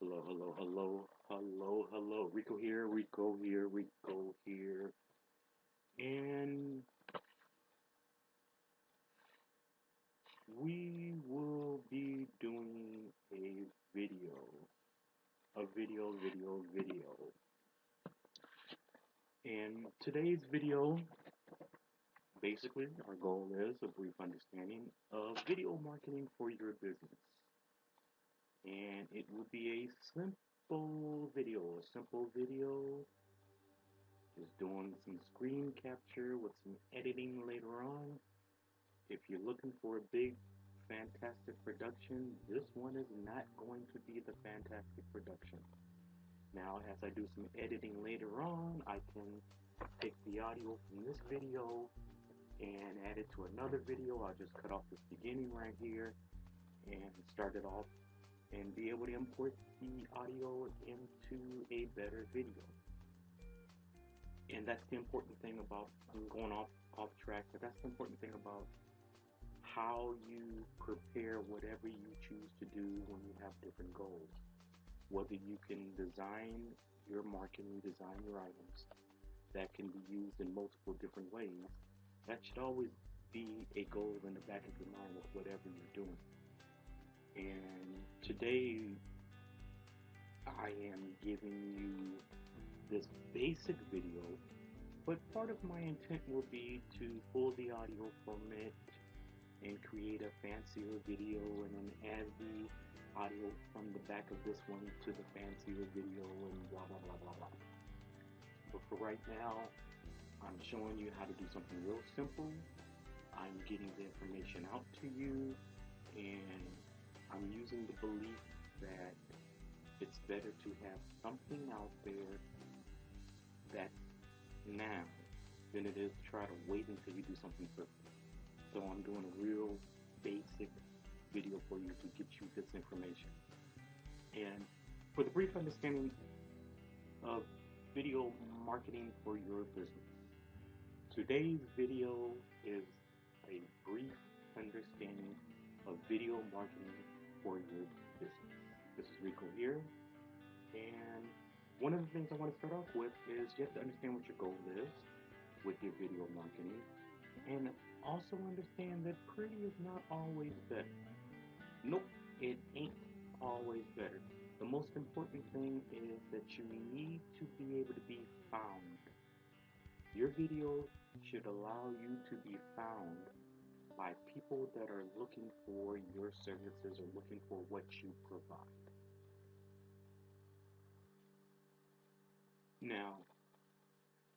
Hello, hello, hello, hello, hello. Rico here, Rico here, Rico here. And we will be doing a video. Video. And today's video, basically, our goal is a brief understanding of video marketing for your business. And it will be a simple video. Just doing some screen capture with some editing later on. If you're looking for a big, fantastic production, this one is not going to be the fantastic production. Now, as I do some editing later on, I can take the audio from this video and add it to another video. I'll just cut off this beginning right here and start it off and be able to import the audio into a better video. And that's the important thing about, I'm going off track, but that's the important thing about how you prepare whatever you choose to do when you have different goals. Whether you can design your marketing, design your items that can be used in multiple different ways, that should always be a goal in the back of your mind with whatever you're doing. And today I am giving you this basic video, but part of my intent will be to pull the audio from it and create a fancier video and then add the audio from the back of this one to the fancier video and blah blah blah blah blah. But for right now, I'm showing you how to do something real simple. I'm getting the information out to you, and I'm using the belief that it's better to have something out there that's now than it is to try to wait until you do something perfect. So I'm doing a real basic video for you to get you this information. And for the brief understanding of video marketing for your business, today's video is a brief understanding of video marketing for your business. This is Rico here, and one of the things I want to start off with is you have to understand what your goal is with your video marketing, and also understand that pretty is not always better. Nope, it ain't always better. The most important thing is that you need to be able to be found. Your video should allow you to be found by people that are looking for your services or looking for what you provide. Now,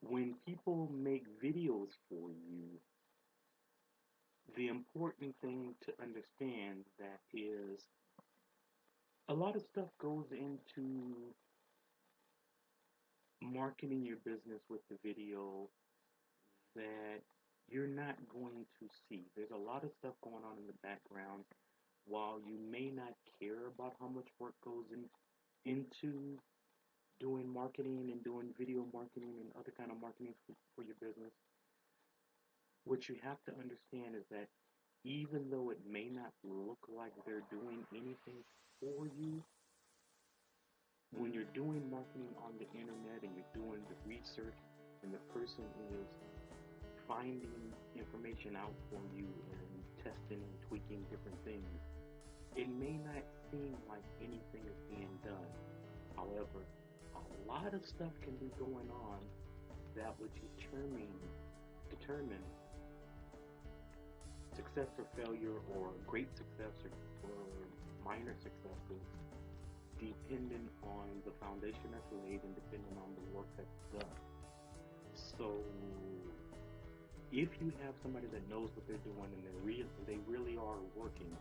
when people make videos for you, the important thing to understand that is a lot of stuff goes into marketing your business with the video that you're not going to see. There's a lot of stuff going on in the background. While you may not care about how much work goes into doing marketing and doing video marketing and other kind of marketing for your business, what you have to understand is that even though it may not look like they're doing anything for you, when you're doing marketing on the internet and you're doing the research and the person is finding information out for you and testing and tweaking different things, it may not seem like anything is being done. However, a lot of stuff can be going on that would determine success or failure, or great success or minor successes, depending on the foundation that's laid and depending on the work that's done. So if you have somebody that knows what they're doing and they really are working,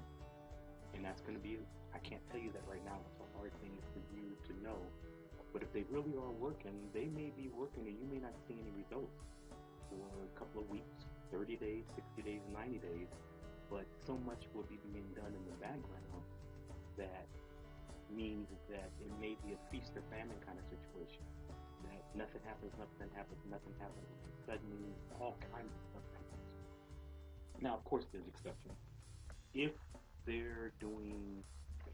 and that's going to be, I can't tell you that right now, it's a hard thing for you to know, but if they really are working, they may be working and you may not see any results for a couple of weeks, 30 days, 60 days, 90 days, but so much will be being done in the background that means that it may be a feast or famine kind of situation. That nothing happens, suddenly all kinds of stuff happens. Now, of course, there's exceptions. If they're doing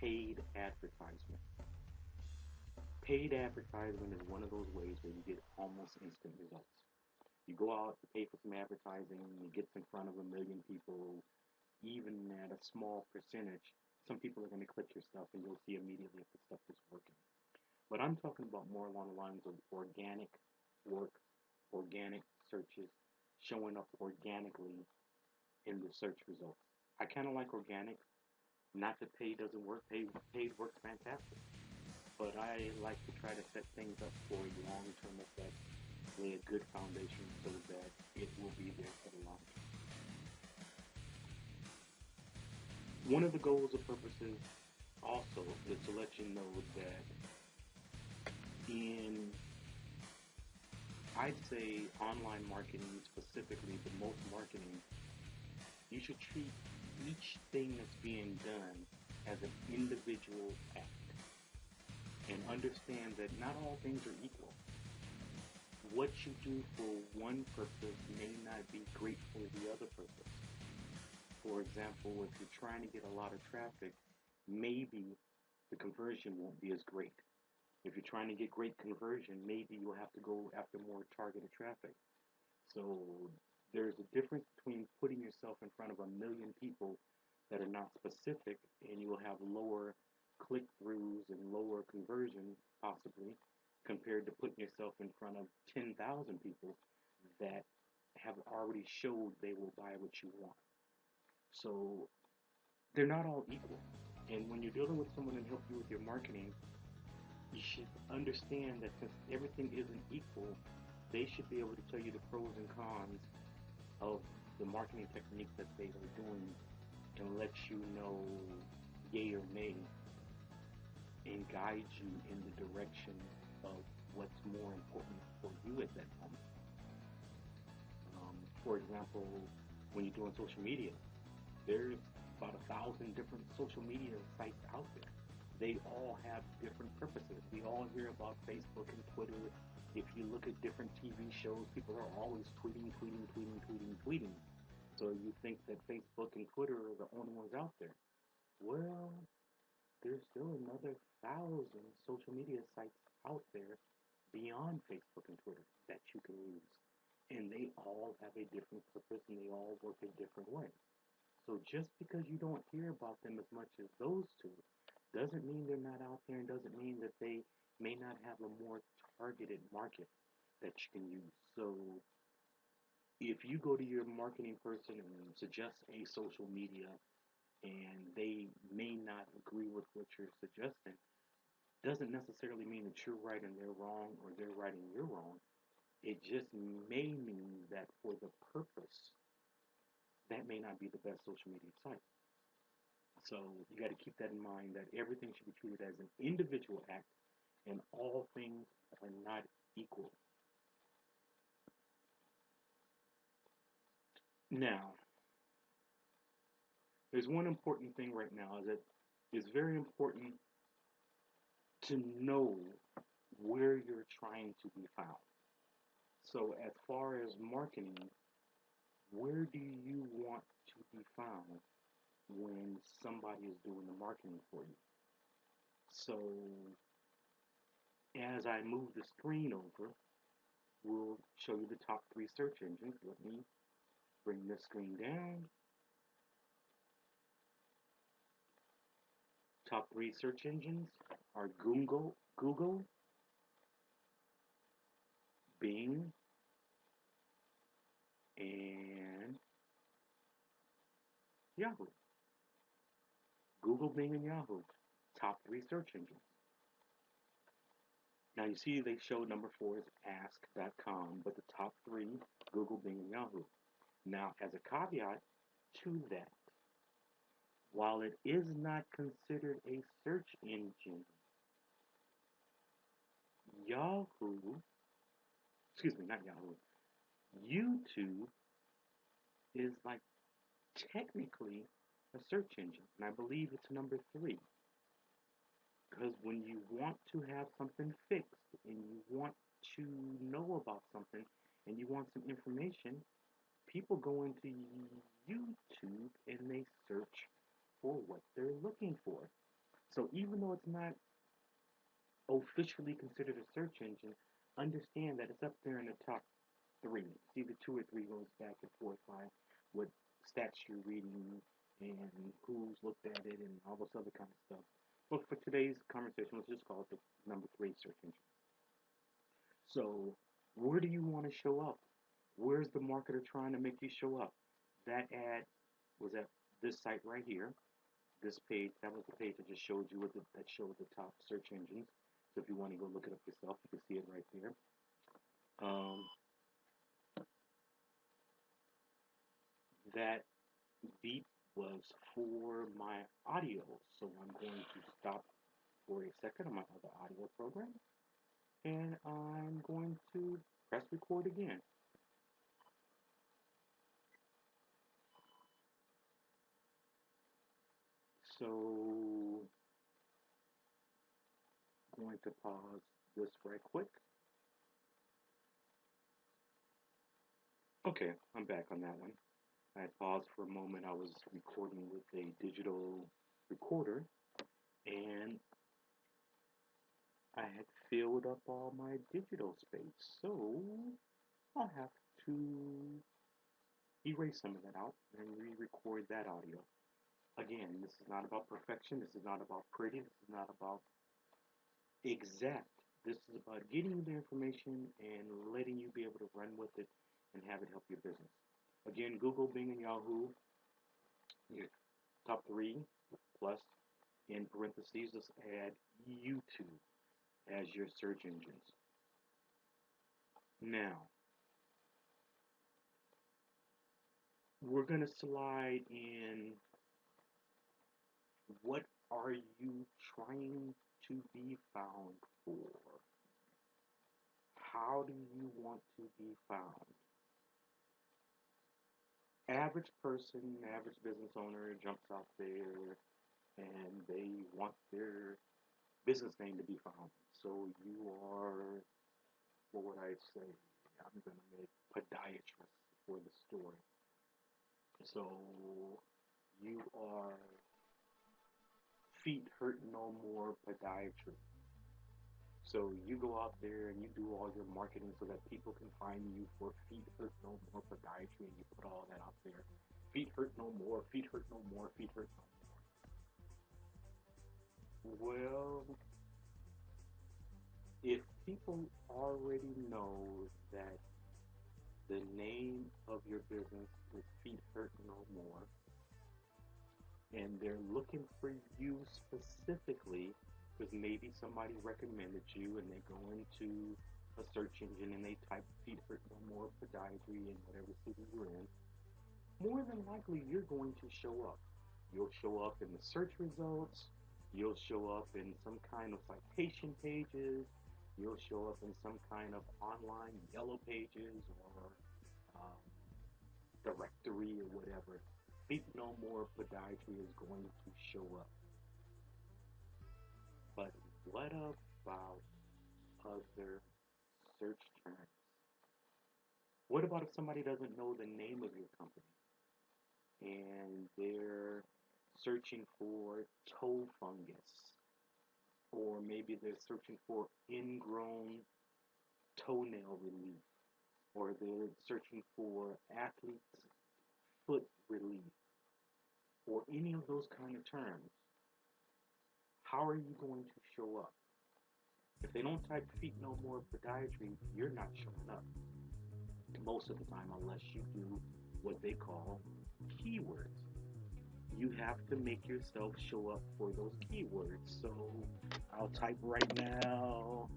paid advertisement, Paid advertisement is one of those ways where you get almost instant results. You go out to pay for some advertising, it gets in front of a million people, even at a small percentage. Some people are going to click your stuff and you'll see immediately if the stuff is working. But I'm talking about more along the lines of organic work, organic searches, showing up organically in the search results. I kind of like organic. Not that paid doesn't work. Paid works fantastic. But I like to try to set things up for a long-term effect, lay a good foundation so that it will be there for the long term. One of the goals or purposes also is to let you know that in, I'd say, online marketing specifically, but most marketing, you should treat each thing that's being done as an individual act and understand that not all things are equal. What you do for one purpose may not be great for the other purpose. For example, if you're trying to get a lot of traffic, maybe the conversion won't be as great. If you're trying to get great conversion, maybe you'll have to go after more targeted traffic. So there's a difference between putting yourself in front of a million people that are not specific, and you will have lower click-throughs and lower conversion, possibly, compared to putting yourself in front of 10,000 people that have already showed they will buy what you want. So they're not all equal. And when you're dealing with someone to help you with your marketing, you should understand that since everything isn't equal, they should be able to tell you the pros and cons of the marketing technique that they are doing and let you know yay or nay and guide you in the direction of what's more important for you at that moment. For example, when you're doing social media, there's about 1,000 different social media sites out there. They all have different purposes. We all hear about Facebook and Twitter. If you look at different TV shows, people are always tweeting. So you think that Facebook and Twitter are the only ones out there. Well, there's still another 1,000 social media sites out there beyond Facebook and Twitter that you can use. And they all have a different purpose and they all work a different way. So just because you don't hear about them as much as those two doesn't mean they're not out there and doesn't mean that they may not have a more targeted market that you can use. So if you go to your marketing person and suggest a social media and they may not agree with what you're suggesting, doesn't necessarily mean that you're right and they're wrong or they're right and you're wrong. It just may mean that for the purpose, that may not be the best social media site. So you got to keep that in mind that everything should be treated as an individual act and all things are not equal. Now, there's one important thing right now is that it's very important to know where you're trying to be found. So as far as marketing, where do you want to be found when somebody is doing the marketing for you? So as I move the screen over, we'll show you the top 3 search engines. Let me bring this screen down. Top 3 search engines are Bing, and Yahoo. Google, Bing, and Yahoo. Top 3 search engines. Now you see they show number 4 is ask.com, but the top 3, Google, Bing, and Yahoo. Now, as a caveat to that, while it is not considered a search engine, Yahoo, excuse me, not Yahoo, YouTube is like technically a search engine, and I believe it's number 3. Because when you want to have something fixed and you want to know about something and you want some information, people go into YouTube and they search for what they're looking for. So even though it's not officially considered a search engine, understand that it's up there in the top three. It's either two or three, goes back and forth by what stats you're reading and who's looked at it and all this other kind of stuff. But for today's conversation, let's just call it the number three search engine. So, where do you want to show up? Where's the marketer trying to make you show up? That ad was at this site right here. This page, that was the page that just showed you that showed the top search engines. So if you want to go look it up yourself, you can see it right there. That beep was for my audio, so I'm going to stop for a second on my other audio program, and I'm going to press record again. So, going to pause this right quick. Okay, I'm back on that one. I paused for a moment. I was recording with a digital recorder, and I had filled up all my digital space. So I'll have to erase some of that out and re-record that audio. Again, this is not about perfection. This is not about pretty. This is not about exact. This is about getting you the information and letting you be able to run with it and have it help your business. Again, Google, Bing, and Yahoo, your top three plus in parentheses, let's add YouTube as your search engines. Now, we're going to slide in what are you trying to be found for? How do you want to be found? Average person, average business owner jumps out there and they want their business name to be found. So you are, what would I say? I'm going to make podiatrist for the story. So you are feet hurt no more podiatry. So you go out there and you do all your marketing so that people can find you for feet hurt no more podiatry, and you put all that out there. Feet hurt no more, feet hurt no more, feet hurt no more. Well, if people already know that the name of your business is Feet Hurt No More, and they're looking for you specifically because maybe somebody recommended you and they go into a search engine and they type Feet Hurt No More podiatry in whatever city you're in, more than likely you're going to show up. You'll show up in the search results, you'll show up in some kind of citation pages, you'll show up in some kind of online yellow pages or um, directory or whatever. Feet No More podiatry is going to show up. But what about other search terms? What about if somebody doesn't know the name of your company and they're searching for toe fungus, or maybe they're searching for ingrown toenail relief, or they're searching for athlete's foot relief, or any of those kind of terms? How are you going to show up? If they don't type Feet No More podiatry, you're not showing up most of the time unless you do what they call keywords. You have to make yourself show up for those keywords. So I'll type right now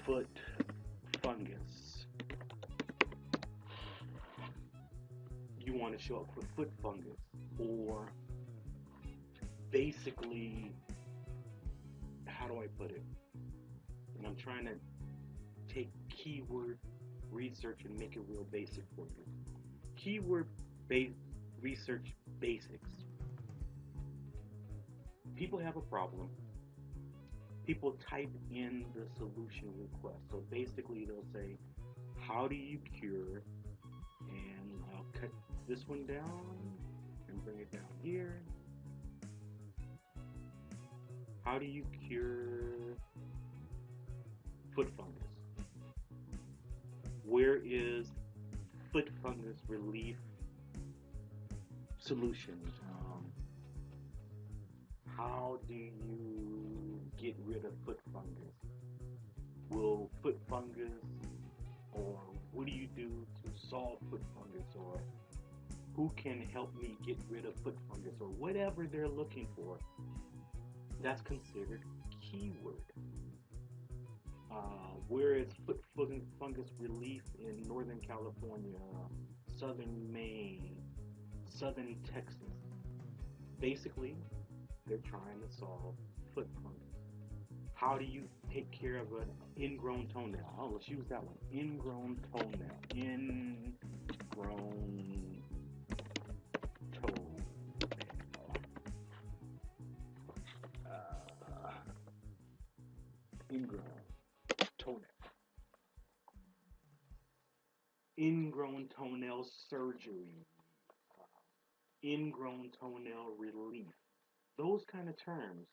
foot fungus. You want to show up for foot fungus, or basically, how do I put it? And I'm trying to take keyword research and make it real basic for you. Keyword research basics. People have a problem. People type in the solution request. So basically, they'll say, how do you cure? And I'll cut this one down and bring it down here. How do you cure foot fungus? Where is foot fungus relief solutions? How do you get rid of foot fungus? Will foot fungus, or what do you do to solve foot fungus, or who can help me get rid of foot fungus, or whatever they're looking for? That's considered keyword. Where is foot fungus relief in Northern California, Southern Maine, Southern Texas? Basically, they're trying to solve foot fungus. How do you take care of an ingrown toenail? Oh, let's use that one. Ingrown toenail. Ingrown toenail. Ingrown toenail. Ingrown toenail surgery. Ingrown toenail relief. Those kind of terms.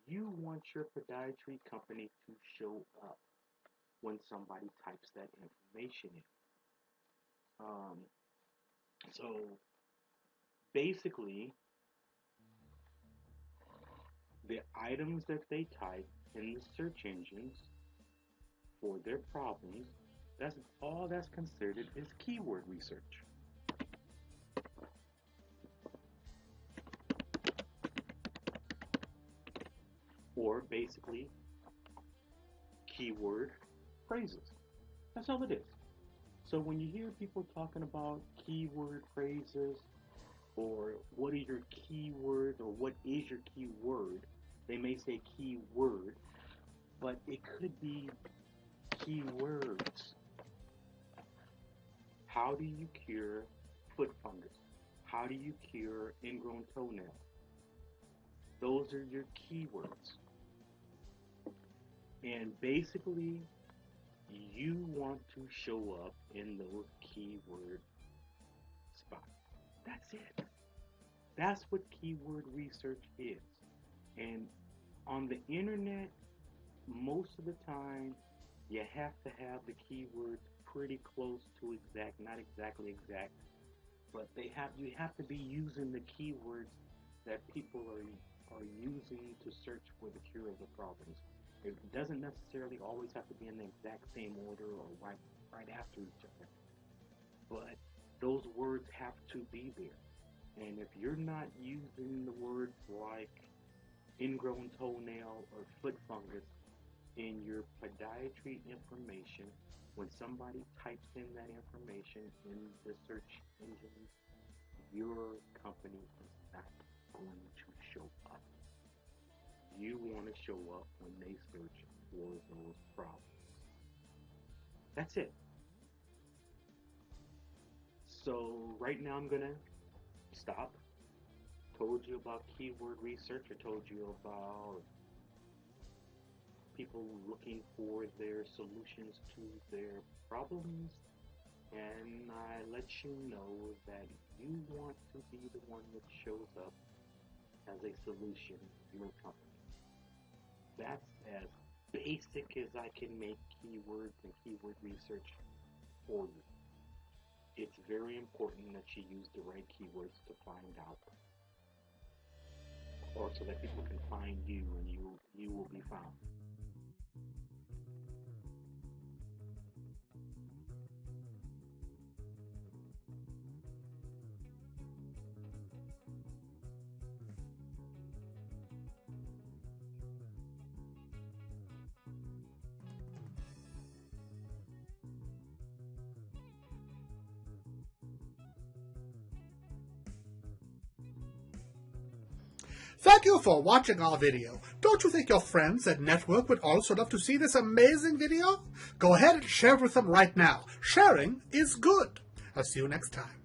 You want your podiatry company to show up when somebody types that information in. So basically, the items that they type in the search engines for their problems, that's all that's considered is keyword research. Or basically, keyword phrases. That's all it is. So when you hear people talking about keyword phrases, or what are your keywords, or what is your keyword, they may say keyword, but it could be keywords. How do you cure foot fungus? How do you cure ingrown toenail? Those are your keywords. And basically, you want to show up in those keyword spots. That's it. That's what keyword research is. And on the internet, most of the time, you have to have the keywords pretty close to exact, not exactly exact, but you have to be using the keywords that people are using to search for the cure of the problems. It doesn't necessarily always have to be in the exact same order or right after each other, but those words have to be there. And if you're not using the words like ingrown toenail or foot fungus in your podiatry information, when somebody types in that information in the search engine, your company is not going to show up. You want to show up when they search for those problems. That's it. So right now I'm going to stop. Told you about keyword research. I told you about people looking for their solutions to their problems. And I let you know that you want to be the one that shows up as a solution in your company. That's as basic as I can make keywords and keyword research for you. It's very important that you use the right keywords to find out, or so that people can find you and you will be found. Thank you for watching our video. Don't you think your friends and network would also love to see this amazing video? Go ahead and share it with them right now. Sharing is good. I'll see you next time.